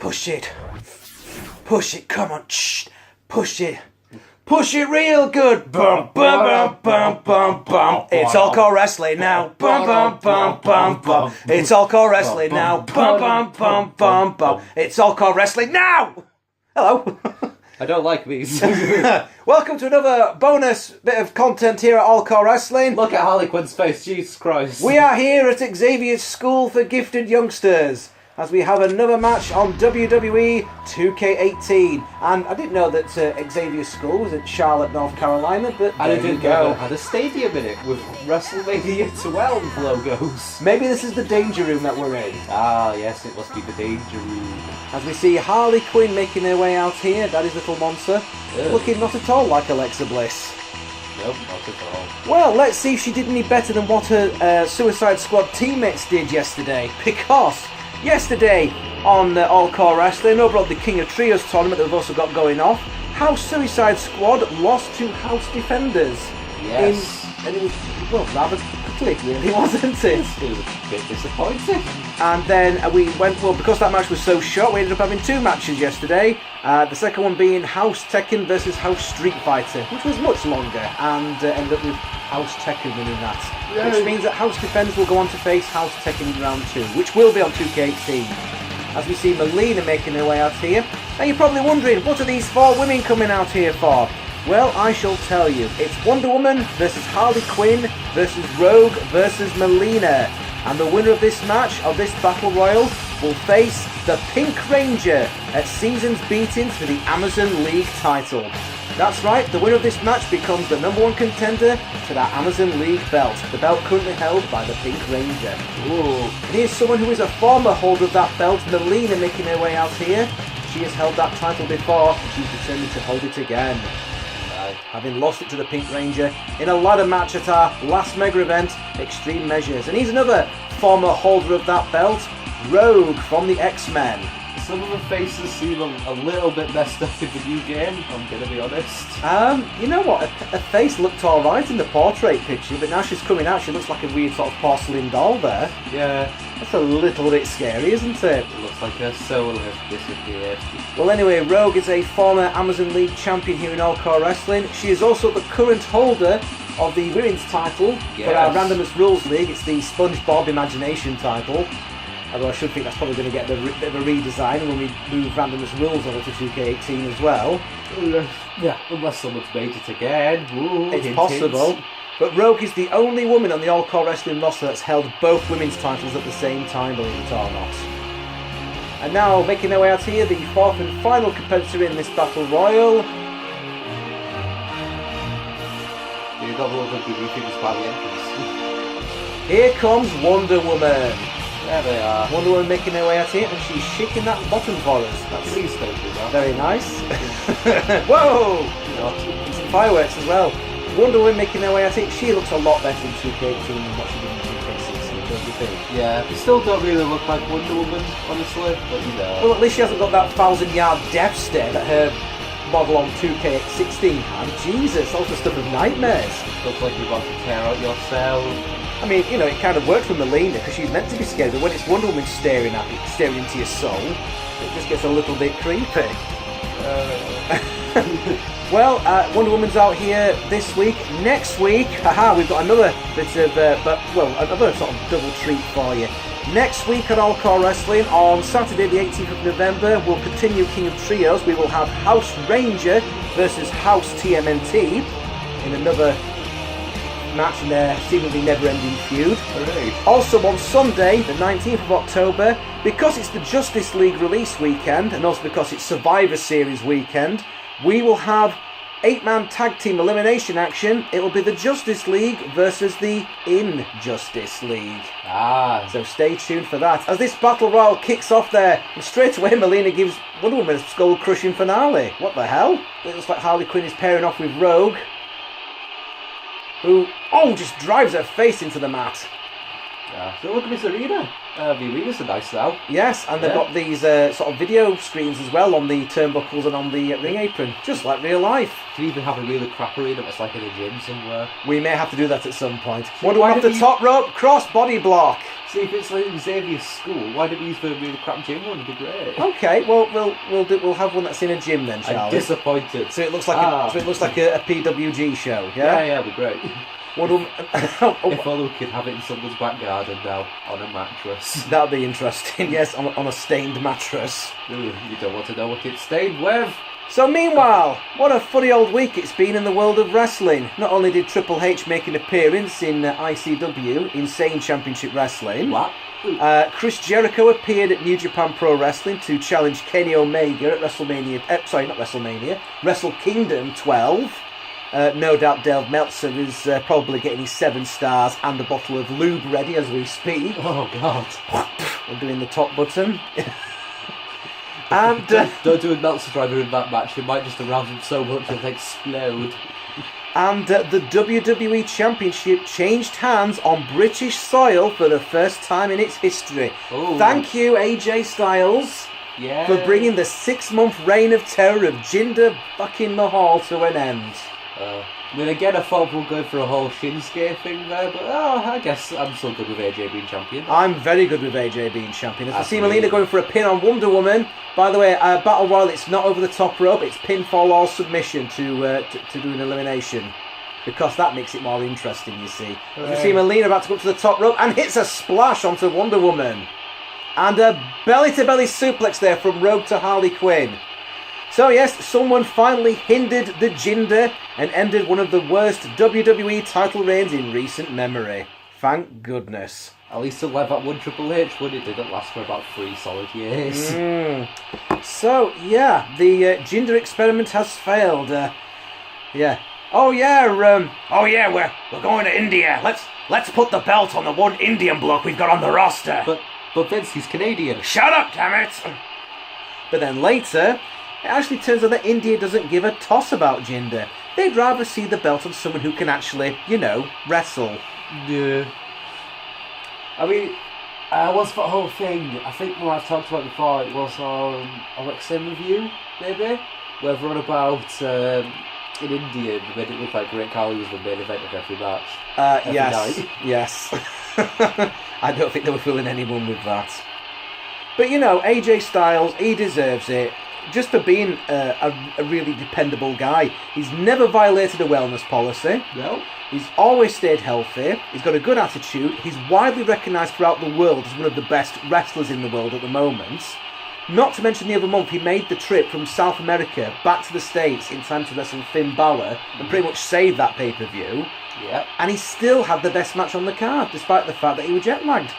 Push it. Push it, come on. Shh. Push it. Push it real good. Bum, bum, bum, bum, bum, bum. It's All-CAW Wrestling now. Bum, bum, bum, bum, bum. It's All-CAW Wrestling now. Bum, bum, bum, bum, bum. It's All-CAW Wrestling now. Hello. I don't like these. Welcome to another bonus bit of content here at All-CAW Wrestling. Look at Harley Quinn's face, Jesus Christ. We are here at Xavier's School for Gifted Youngsters as we have another match on WWE 2K18. And I didn't know that Xavier's School was at Charlotte, North Carolina, but And there it did you go. had a stadium in it with WrestleMania 12 logos. Maybe this is the danger room that we're in. Ah, yes, it must be the danger room. As we see Harley Quinn making her way out here, Daddy's little monster, looking not at all like Alexa Bliss. Nope, not at all. Well, let's see if she did any better than what her Suicide Squad teammates did yesterday, because yesterday on All-CAW Wrestling, over at the King of Trios tournament that we've also got going off, House Suicide Squad lost to House Defenders. Yes. And it was, well, rather quickly, really, wasn't it? It was a bit disappointing. And then we went, well, because that match was so short, we ended up having two matches yesterday. The second one being House Tekken versus House Street Fighter, which was much longer, and ended up with House Tekken winning that. Yay. Which means that House Defenders will go on to face House Tekken in round 2, which will be on 2K18. As we see Mileena making her way out here. Now you're probably wondering, what are these four women coming out here for? Well, I shall tell you. It's Wonder Woman versus Harley Quinn versus Rogue versus Mileena. And the winner of this match, of this Battle Royal, will face the Pink Ranger at Seasons Beatings for the Amazon League title. That's right, the winner of this match becomes the number one contender to that Amazon League belt. The belt currently held by the Pink Ranger. Ooh. And here's someone who is a former holder of that belt, Mileena, making her way out here. She has held that title before, and she's determined to hold it again. Having lost it to the Pink Ranger in a ladder match at our last mega event, Extreme Measures. And he's another former holder of that belt, Rogue from the X-Men. Some of the faces seem a little bit messed up in the new game, I'm going to be honest. You know what, her face looked alright in the portrait picture, but now she's coming out, she looks like a weird sort of porcelain doll there. Yeah. That's a little bit scary, isn't it? It looks like her soul has disappeared. Well anyway, Rogue is a former Amazon League champion here in All-CAW Wrestling. She is also the current holder of the women's title for our Randomness Rules League. It's the SpongeBob Imagination title. Although I should think that's probably going to get a bit of a redesign when we move Randomness Rules over to 2K18 as well. Yeah, unless someone's made it again. Ooh, it's possible. But Rogue is the only woman on the All-CAW Wrestling roster that's held both women's titles at the same time, believe it or not. And now, making their way out here, the fourth and final competitor in this Battle Royal. You've got a little bit of things by the entrance. Here comes Wonder Woman. There they are. Wonder Woman making her way out here, and she's shaking that bottom for us. That's Please don't do that. very nice. Whoa! And some fireworks as well. Wonder Woman making her way out here. She looks a lot better in 2K18 than what she did in 2K16, don't you think? Yeah, they still don't really look like Wonder Woman, honestly, but you know. Well, at least she hasn't got that 1,000-yard death stare that her model on 2K16 had. Jesus, that was the stuff of nightmares. Looks like you're about to tear out your cell. I mean, you know, it kind of worked for Mileena because she's meant to be scared, but when it's Wonder Woman staring at you, staring into your soul, it just gets a little bit creepy. Well, Wonder Woman's out here this week. Next week, haha, we've got another bit of, another sort of double treat for you. Next week on All-CAW Wrestling, on Saturday the 18th of November, we'll continue King of Trios. We will have House Ranger versus House TMNT in another match in their seemingly never-ending feud. Hooray. Also on Sunday, the 19th of October, because it's the Justice League release weekend, and also because it's Survivor Series weekend, we will have 8-man tag team elimination action. It will be the Justice League versus the Injustice League. So stay tuned for that. As this Battle Royal kicks off there, and straight away Mileena gives Wonder Woman a skull-crushing finale. What the hell? It looks like Harley Quinn is pairing off with Rogue, who, just drives her face into the mat. So look at Miss Arena. The arenas are nice now. Yes, and they've got these sort of video screens as well on the turnbuckles and on the ring apron, just like real life. You can even have a really crap arena that's like in a gym somewhere. We may have to do that at some point. Wonder Woman off the top rope, cross body block. See, if it's like Xavier's school, why don't we use the really crap gym one? It'd be great. Okay, well we'll have one that's in a gym then, shall we? I'm disappointed. So it looks like a PWG show, yeah? Yeah, it'd be great. If only we could have it in someone's back garden now, on a mattress. That'd be interesting, yes, on a stained mattress. Ooh, you don't want to know what it's stained with. So meanwhile, what a funny old week it's been in the world of wrestling. Not only did Triple H make an appearance in ICW, Insane Championship Wrestling. What? Chris Jericho appeared at New Japan Pro Wrestling to challenge Kenny Omega at Wrestle Kingdom 12. No doubt Dale Meltzer is probably getting his 7 stars and a bottle of lube ready as we speak. Oh God! I'm doing the top button. And don't do a Meltzer driver in that match. It might just arouse him so much it'll explode. And the WWE Championship changed hands on British soil for the first time in its history. Ooh. Thank you, AJ Styles. Yeah. For bringing the 6-month reign of terror of Jinder fucking Mahal to an end. I mean, again, I thought we were going for a whole Shinsuke thing there, but I guess I'm still good with AJ being champion. I'm very good with AJ being champion. As I see Mileena going for a pin on Wonder Woman. By the way, Battle Royal, it's not over the top rope, it's pinfall or submission to do an elimination. Because that makes it more interesting, you see. As we see Mileena about to go up to the top rope and hits a splash onto Wonder Woman. And a belly-to-belly suplex there from Rogue to Harley Quinn. So yes, someone finally hindered the Jinder and ended one of the worst WWE title reigns in recent memory. Thank goodness. At least to let that one Triple H when it didn't last for about 3 solid years. So yeah, the Jinder experiment has failed. Yeah. Oh yeah, we're going to India. Let's put the belt on the one Indian bloke we've got on the roster. But Vince, he's Canadian. Shut up, damn it! But then later, it actually turns out that India doesn't give a toss about Jinder. They'd rather see the belt on someone who can actually, wrestle. Yeah. I mean, what's that whole thing? I think what I've talked about before, it was on Alexa Review, maybe? Where they're on about, in India, they made it look like Great Khali was the main event of every match. Yes. I don't think they were fooling anyone with that. But AJ Styles, he deserves it. Just for being a really dependable guy. He's never violated a wellness policy. No. He's always stayed healthy. He's got a good attitude. He's widely recognised throughout the world as one of the best wrestlers in the world at the moment. Not to mention the other month he made the trip from South America back to the States in time to wrestle Finn Balor and pretty much saved that pay-per-view. Yeah. And he still had the best match on the card, despite the fact that he was jet-lagged.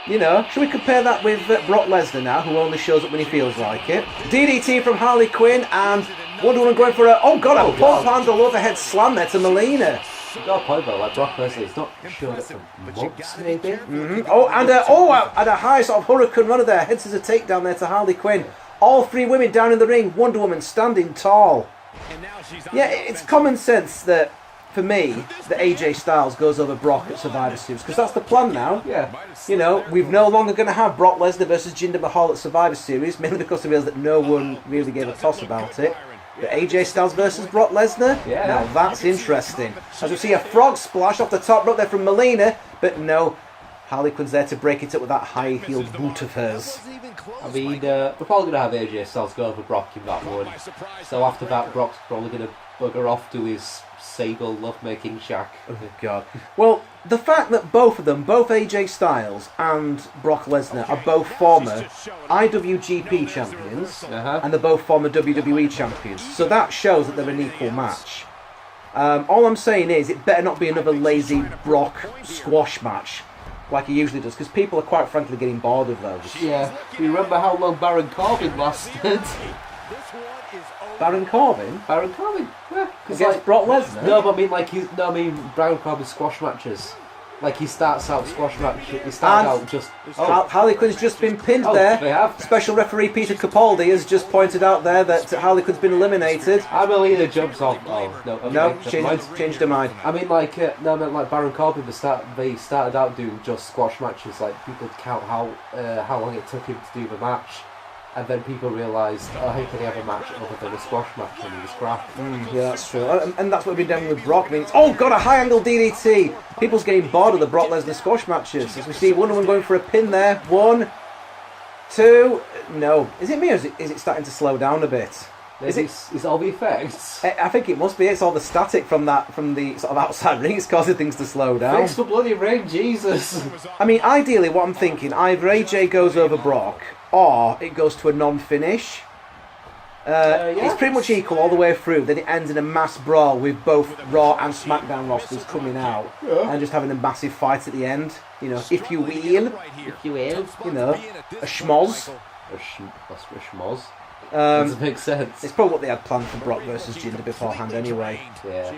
Should we compare that with Brock Lesnar now, who only shows up when he feels like it? DDT from Harley Quinn and Wonder Woman going for a pump handle overhead slam there to Mileena. You got a point though, like Brock Lesnar, he's not showed up for months maybe. Mm-hmm. And a high sort of hurricane runner there, heads as a takedown there to Harley Quinn. All 3 women down in the ring, Wonder Woman standing tall. Yeah, it's common sense that, for me, that AJ Styles goes over Brock at Survivor Series, because that's the plan now. Yeah. We're no longer going to have Brock Lesnar versus Jinder Mahal at Survivor Series, mainly because they realised that no one really gave a toss about it. But AJ Styles versus Brock Lesnar? Yeah. Now that's interesting. As we see a frog splash off the top rope there from Mileena, but no, Harley Quinn's there to break it up with that high-heeled boot of hers. I mean, we're probably going to have AJ Styles go over Brock in that one. So after that, Brock's probably going to bugger off to his Sable lovemaking shack. Oh God. Well, the fact that both of them, both AJ Styles and Brock Lesnar, are both former IWGP champions, and they're both former WWE champions, so that shows that they're an equal match. All I'm saying is, it better not be another lazy Brock squash match, like he usually does, because people are quite frankly getting bored of those. Yeah. Do you remember how long Baron Corbin lasted? Baron Corbin? Baron Corbin, yeah. Against Brock Lesnar? No, but I mean, Baron Corbin squash matches. Like he starts out squash match. He starts out just. Harley Quinn's just been pinned there. They have. Special referee Peter Capaldi has just pointed out there that Harley Quinn's been eliminated. Mileena jumps off. Changed her mind. I mean, like like Baron Corbin. They started out doing just squash matches. Like people count how long it took him to do the match. And then people realised, oh, how can he have a match other than a squash match? And he was crap. Yeah, that's true. And that's what we've been doing with Brock. I mean, oh god, a high angle DDT. People's getting bored of the Brock Lesnar squash matches. As we see Wonder Woman going for a pin there. 1, 2. No. Is it me or is it starting to slow down a bit? Is it all the effects? I think it must be. It's all the static from the sort of outside ring. It's causing things to slow down. Fix the bloody ring, Jesus. I mean, ideally, what I'm thinking, either AJ goes over Brock, or it goes to a non-finish. It's pretty much equal all the way through. Then it ends in a mass brawl with both Raw and SmackDown rosters coming out and just having a massive fight at the end. You know, if you will, you know, a schmoz. A schmoz. Doesn't make sense. It's probably what they had planned for Brock versus Jinder beforehand anyway. Yeah.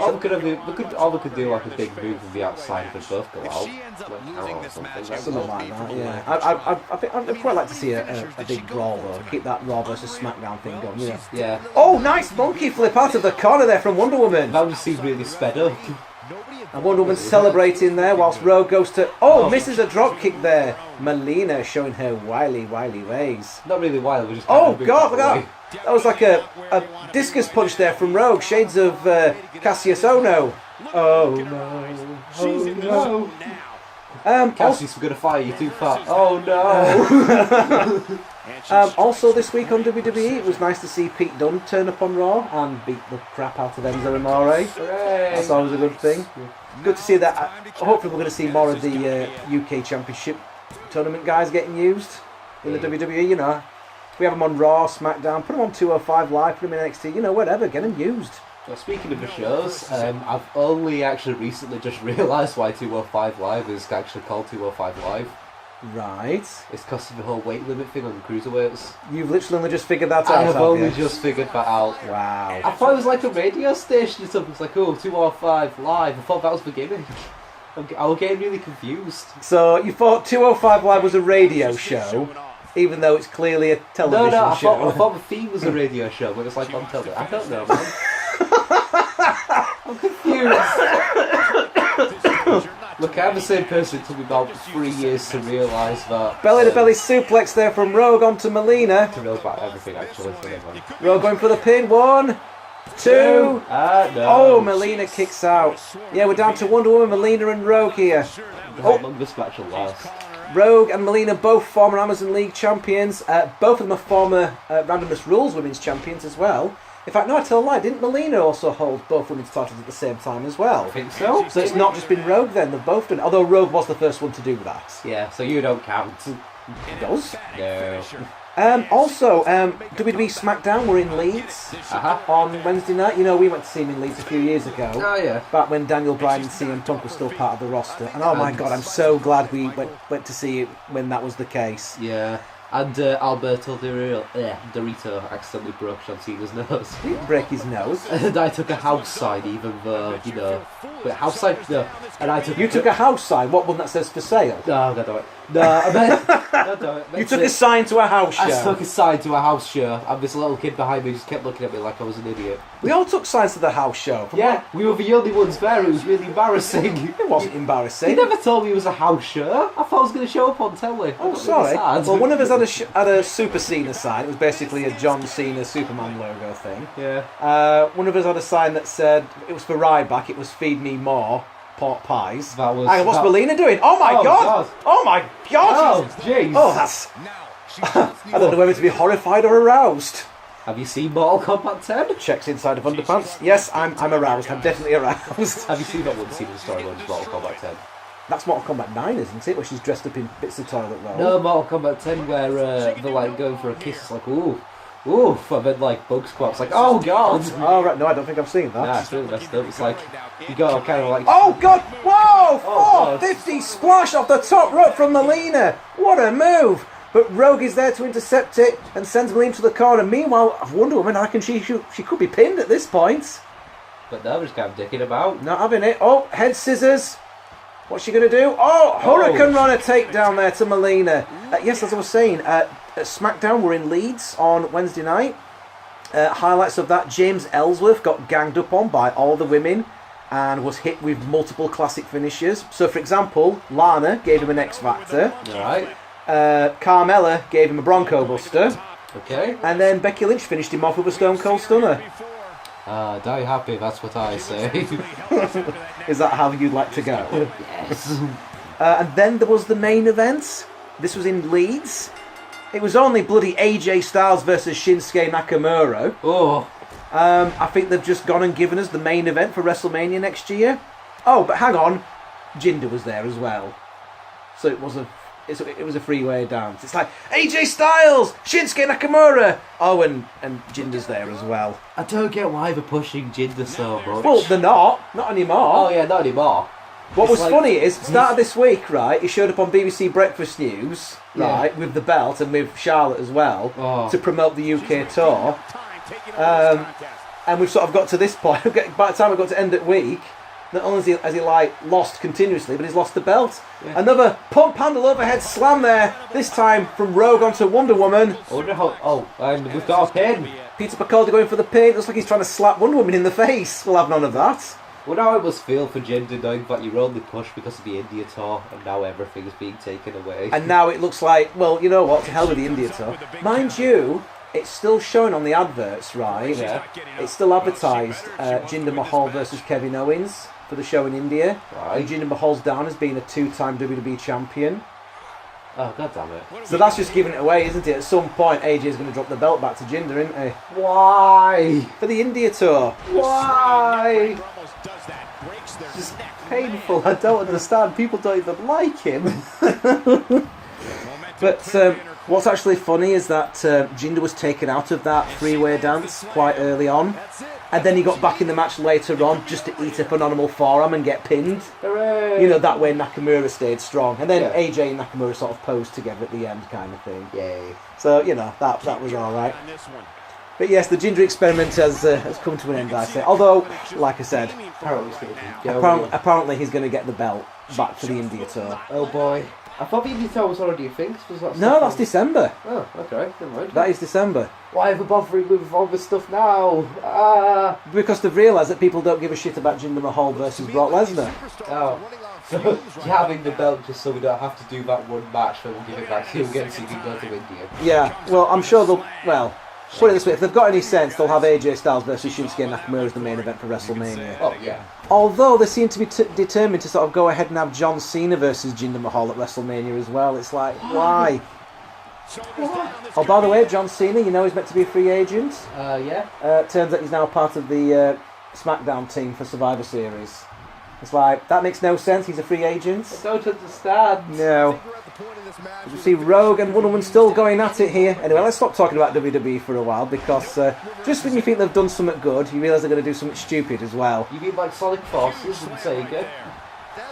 All they could do like a big move on the outside if they both go out. Like something like that, yeah. I think I'd quite like to see a big brawl though. Keep that Raw versus SmackDown thing going, yeah. Yeah. Oh, nice monkey flip out of the corner there from Wonder Woman. That just seems really sped up. And Wonder Woman celebrating there whilst Rogue goes to... Oh, misses a drop kick there. Mileena showing her wily ways. Not really wily, just oh god, look at that. That was like a discus punch there from Rogue. Shades of Cassius Ohno. Oh no. Oh no. Cassius, we're going to fire you too far. Oh no. Also this week on WWE, it was nice to see Pete Dunne turn up on Raw and beat the crap out of Enzo Amore. That's always a good thing. Good to see that. Hopefully we're going to see more of the UK Championship tournament guys getting used in the WWE, you know. We have them on Raw, SmackDown, put them on 205 Live, put them in NXT, you know, whatever, get them used. Well, speaking of the shows, I've only actually recently just realised why 205 Live is actually called 205 Live. Right. It's because of the whole weight limit thing on the cruiserweights. You've literally only just figured that out, I have only just figured that out. Wow. I thought it was like a radio station or something. It's like, oh, 205 Live. I thought that was the gimmick. I was getting really confused. So you thought 205 Live was a radio show, even though it's clearly a television show? I thought the theme was a radio show, but it's like on television. I don't know, man. I'm confused. Look, I'm the same person. It took me about 3 years to realise that. Belly-to-belly suplex there from Rogue onto Mileena. To realise about everything, actually. Rogue going for the pin. 1, 2. No. Oh, Mileena kicks out. Yeah, we're down to Wonder Woman, Mileena and Rogue here. How long this match will last? Rogue and Mileena, both former Amazon League champions. Both of them are former Randomness Rules Women's champions as well. In fact, no, I tell a lie. Didn't Mileena also hold both women's titles at the same time as well? I think so. So it's not just been Rogue then, they've both done it. Although Rogue was the first one to do that. Yeah, so you don't count. It does? No. Also, WWE SmackDown were in Leeds on Wednesday night. You know, we went to see him in Leeds a few years ago. Oh, yeah. Back when Daniel Bryan and CM Punk were still part of the roster. And oh my god, I'm so glad we went to see it when that was the case. Yeah. And Alberto Dorito accidentally broke John Cena's nose. He didn't break his nose. And I took a house sign, even though, you know... But house sign? No. And I took... You took a house sign? What one that says for sale? No, don't do it. No, I meant... Don't do it. You took a sign to a house show? I took a sign to a house show, and this little kid behind me just kept looking at me like I was an idiot. We all took signs to the house show. Yeah, we were the only ones there. It was really embarrassing. It wasn't embarrassing. He never told me it was a house show. I thought I was going to show up on telly. Oh, sorry. Well, one of us had a Super Cena sign. It was basically a John Cena Superman logo thing. Yeah. One of us had a sign that said, it was for Ryback, it was Feed Me More pork pies. That was... Hang on, what's Mileena doing? Oh my god! Oh my god! Oh, jeez. Oh, that's... I don't know whether to be horrified or aroused. Have you seen Mortal Kombat 10? Checks inside of underpants. Yes, I'm aroused. I'm definitely aroused. Have you seen that one scene in the story when it's Mortal Kombat 10? That's Mortal Kombat 9, isn't it? Where she's dressed up in bits of toilet roll. No, Mortal Kombat 10 where they're like going for a kiss. It's like, ooh. Oof, and then like bug squats, like, oh god! Oh right, no, I don't think I've seen that. Nah, it's really messed up. It's like, you got kind of like... Oh god! Whoa! 450 splash off the top rope from Mileena! What a move! But Rogue is there to intercept it and sends Mileena to the corner. Meanwhile, Wonder Woman, I reckon she could be pinned at this point. But no, we're just kind of dicking about. Not having it. Oh, head scissors. What's she going to do? Oh, Hurricane Runner takedown there to Mileena. Yes, as I was saying, at SmackDown, we're in Leeds on Wednesday night. Highlights of that, James Ellsworth got ganged up on by all the women and was hit with multiple classic finishes. So, for example, Lana gave him an X Factor. Alright. Carmella gave him a Bronco Buster. Okay. And then Becky Lynch finished him off with a Stone Cold Stunner. Die happy, that's what I say. Is that how you'd like to go? Yes. And then there was the main event. This was in Leeds. It was only bloody AJ Styles versus Shinsuke Nakamura. Oh. I think they've just gone and given us the main event for WrestleMania next year. Oh, but hang on. Jinder was there as well. So it was a three-way dance. It's like AJ Styles, Shinsuke Nakamura. Oh, and Jinder's there as well. I don't get why they're pushing Jinder so much. Well, they're not anymore. Oh yeah, not anymore. What was funny is, start of this week, right, he showed up on BBC Breakfast News, right, with the belt and with Charlotte as well, to promote the UK tour. And we've sort of got to this point, by the time we got to end of week, not only has he like lost continuously, but he's lost the belt. Yeah. Another pump handle overhead slam there, this time from Rogue onto Wonder Woman. We've got a pin. Peter Capaldi going for the pin. Looks like he's trying to slap Wonder Woman in the face. We'll have none of that. Well, now it must feel for Jinder knowing that you're only pushed because of the India tour, and now everything is being taken away. And now it looks like, well, you know what, to hell with the India tour. Mind you, it's still showing on the adverts, right? Yeah. It's still advertised Jinder Mahal versus Kevin Owens for the show in India. Right. And Jinder Mahal's down as being a two-time WWE champion. Oh, god damn it. So that's just giving it away, isn't it? At some point, AJ's going to drop the belt back to Jinder, isn't he? Why? For the India tour. Why? It's just painful. I don't understand. People don't even like him. But what's actually funny is that Jinder was taken out of that three-way dance quite early on. And then he got back in the match later on just to eat up an animal forearm and get pinned. Hooray! You know, that way Nakamura stayed strong. And then AJ and Nakamura sort of posed together at the end kind of thing. Yay. So, you know, that was alright. But yes, the Jinder experiment has come to an end, I say. Although, like I said, apparently he's going to get the belt back for the India tour. Oh boy. I thought the India tour was already a thing. No, that's December. Oh, okay. Never mind. That is December. Why are they bothering with all this stuff now? Because they've realised that people don't give a shit about Jinder Mahal versus Brock Lesnar. Oh. So, you're having the belt just so we don't have to do that one match where we'll give it back to you again so you can go to India. Yeah, well, I'm sure they'll... Well, put it this way, if they've got any sense, they'll have AJ Styles versus Shinsuke Nakamura as the main event for WrestleMania. Oh, yeah. Although they seem to be determined to sort of go ahead and have John Cena versus Jinder Mahal at WrestleMania as well. It's like, why? Oh, by the way, John Cena, you know he's meant to be a free agent? Yeah. Turns out he's now part of the SmackDown team for Survivor Series. It's like, that makes no sense, he's a free agent. I don't understand. No. You see Rogue and Wonder Woman still going at it here. Anyway, let's stop talking about WWE for a while, because just when you think they've done something good, you realise they're going to do something stupid as well. You mean like Sonic Forces and Sega?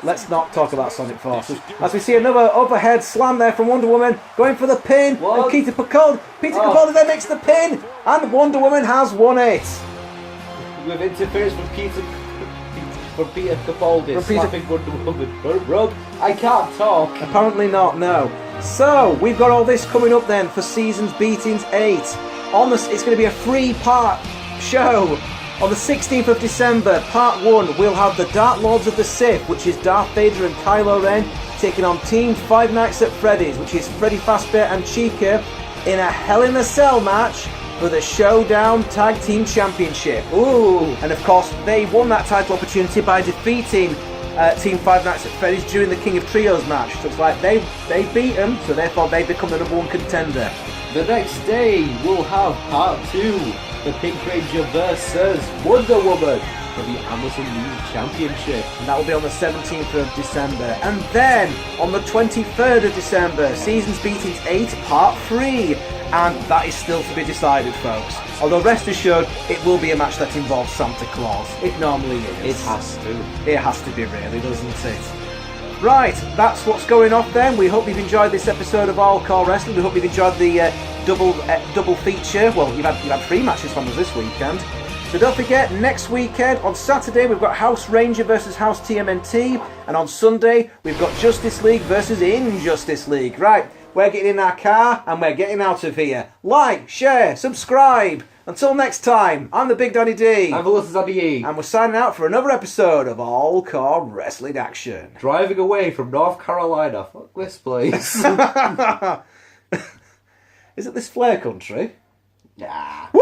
Let's not talk about Sonic Forces. As we see another overhead slam there from Wonder Woman, going for the pin. What? And Peter Capaldi then makes the pin, and Wonder Woman has won it. With interference from Peter Capaldi, slapping Wonder Woman. Rogue, I can't talk. Apparently not, no. So, we've got all this coming up then for Seasons Beatings VIII. It's going to be a 3-part show. On the 16th of December, part 1, we'll have the Dark Lords of the Sith, which is Darth Vader and Kylo Ren, taking on Team Five Nights at Freddy's, which is Freddy Fazbear and Chica, in a Hell in a Cell match for the Showdown Tag Team Championship. Ooh! And of course, they won that title opportunity by defeating Team Five Nights at Freddy's during the King of Trios match. So it's like they beat them, so therefore they become the #1 contender. The next day, we'll have part 2. The Pink Ranger versus Wonder Woman for the Amazon League Championship. And that will be on the 17th of December. And then, on the 23rd of December, Seasons Beatings VIII Part 3. And that is still to be decided, folks. Although, rest assured, it will be a match that involves Santa Claus. It normally is. It has to. It has to be, really, doesn't it? Right, that's what's going off then. We hope you've enjoyed this episode of All-CAW Wrestling. We hope you've enjoyed the double feature. Well, you've had 3 matches from us this weekend. So don't forget, next weekend, on Saturday, we've got House Ranger versus House TMNT, and on Sunday, we've got Justice League versus Injustice League. Right, we're getting in our car, and we're getting out of here. Like, share, subscribe. Until next time, I'm the Big Daddy D. I'm the Little Daddy E. And we're signing out for another episode of All-CAW Wrestling Action. Driving away from North Carolina. Fuck this place. Isn't this Flair country? Nah. Woo!